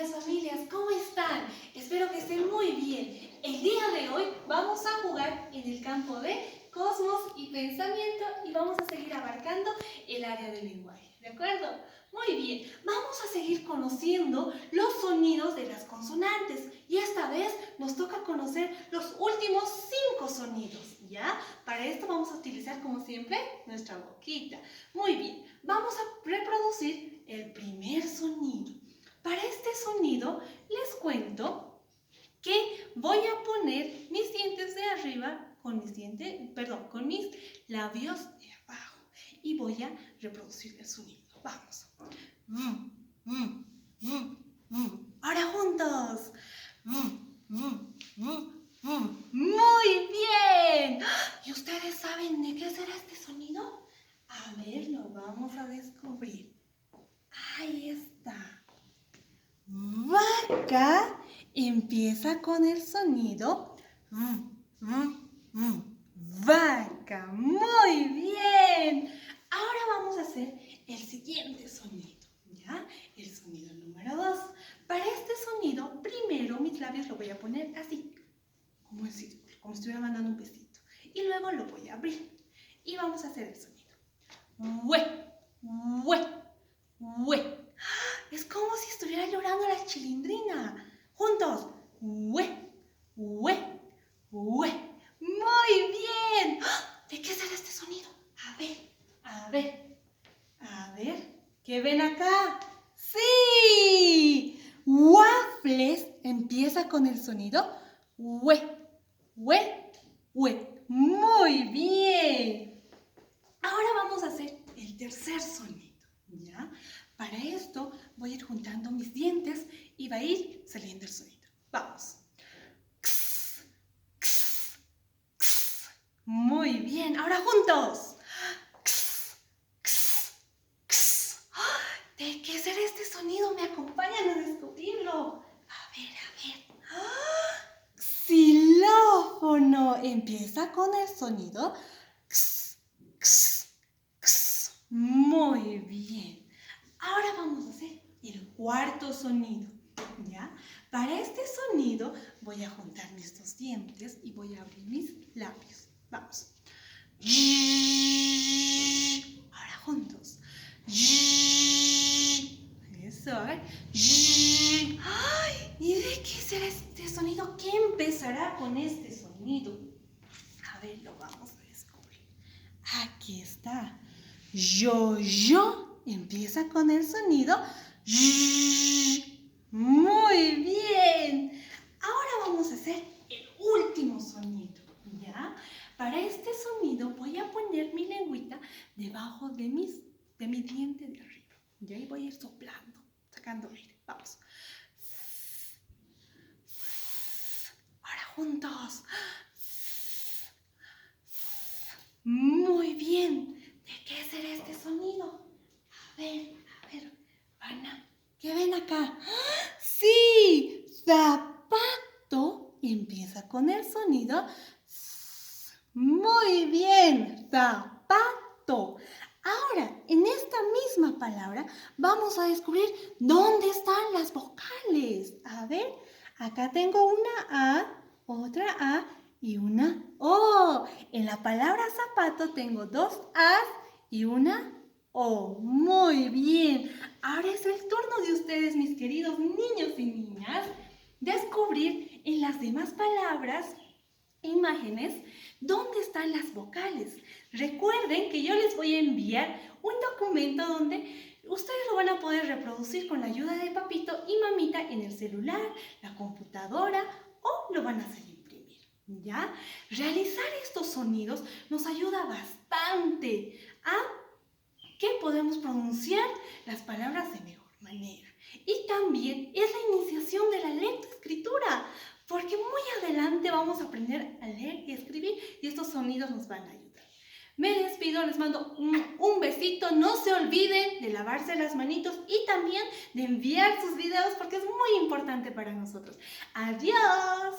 días, familias, ¿cómo están? Espero que estén muy bien. El día de hoy vamos a jugar en el campo de cosmos y pensamiento y vamos a seguir abarcando el área del lenguaje, ¿de acuerdo? Muy bien, vamos a seguir conociendo los sonidos de las consonantes y esta vez nos toca conocer los últimos 5 sonidos, ¿ya? Para esto vamos a utilizar, como siempre, nuestra boquita. Muy bien, vamos a reproducir el primer sonido. Para este sonido les cuento que voy a poner mis dientes de arriba con mis labios de abajo y voy a reproducir el sonido. Vamos. Ahora juntos. Muy bien. ¿Y ustedes saben de qué será este sonido? A ver, lo vamos a descubrir. Ahí está. Vaca empieza con el sonido vaca. Muy bien. Ahora vamos a hacer el siguiente sonido, ¿ya? El sonido número 2. Para este sonido, primero mis labios lo voy a poner así, como el círculo, como si estuviera mandando un besito. Y luego lo voy a abrir. Y vamos a hacer el sonido. Hue, hue, hue. Es como si estuviera llorando la chilindrina. Juntos. Hue, hue, hue. Muy bien. ¿De qué será este sonido? A ver, a ver, a ver. ¿Qué ven acá? ¡Sí! Waffles empieza con el sonido hue, hue, hue. Muy bien. Ahora vamos a hacer el tercer sonido, ¿ya? Para esto voy a ir juntando mis dientes y va a ir saliendo el sonido. Vamos. X, x, x. Muy bien. Ahora juntos. X, x, x. ¿De qué será este sonido? ¿Me acompañan a descubrirlo? A ver. Xilófono. Empieza con el sonido x, x, x. Muy bien. Ahora vamos a hacer el cuarto sonido, ¿ya? Para este sonido voy a juntar mis dos dientes y voy a abrir mis labios. Vamos. Ahora juntos. Eso, ¿eh? ¡Ay! ¿Y de qué será este sonido? ¿Qué empezará con este sonido? A ver, lo vamos a descubrir. Aquí está. Yo empieza con el sonido. Muy bien. Ahora vamos a hacer el último sonido, ¿ya? Para este sonido voy a poner mi lengüita debajo de mi diente de arriba. Y ahí voy a ir soplando, sacando aire. Vamos. Ahora juntos. Muy bien. ¿De qué será este sonido? A ver, ¿qué ven acá? ¡Sí! Zapato empieza con el sonido. Muy bien, zapato. Ahora, en esta misma palabra vamos a descubrir dónde están las vocales. A ver, acá tengo una A, otra A y una O. En la palabra zapato tengo dos As y una O. Muy bien. Ahora es el turno de ustedes, mis queridos niños y niñas, descubrir en las demás palabras, imágenes, dónde están las vocales. Recuerden que yo les voy a enviar un documento donde ustedes lo van a poder reproducir con la ayuda de papito y mamita en el celular, la computadora o lo van a hacer imprimir, ¿ya? Realizar estos sonidos nos ayuda bastante a que podemos pronunciar las palabras de mejor manera. Y también es la iniciación de la lectoescritura, porque muy adelante vamos a aprender a leer y escribir y estos sonidos nos van a ayudar. Me despido, les mando un besito. No se olviden de lavarse las manitos y también de enviar sus videos porque es muy importante para nosotros. ¡Adiós!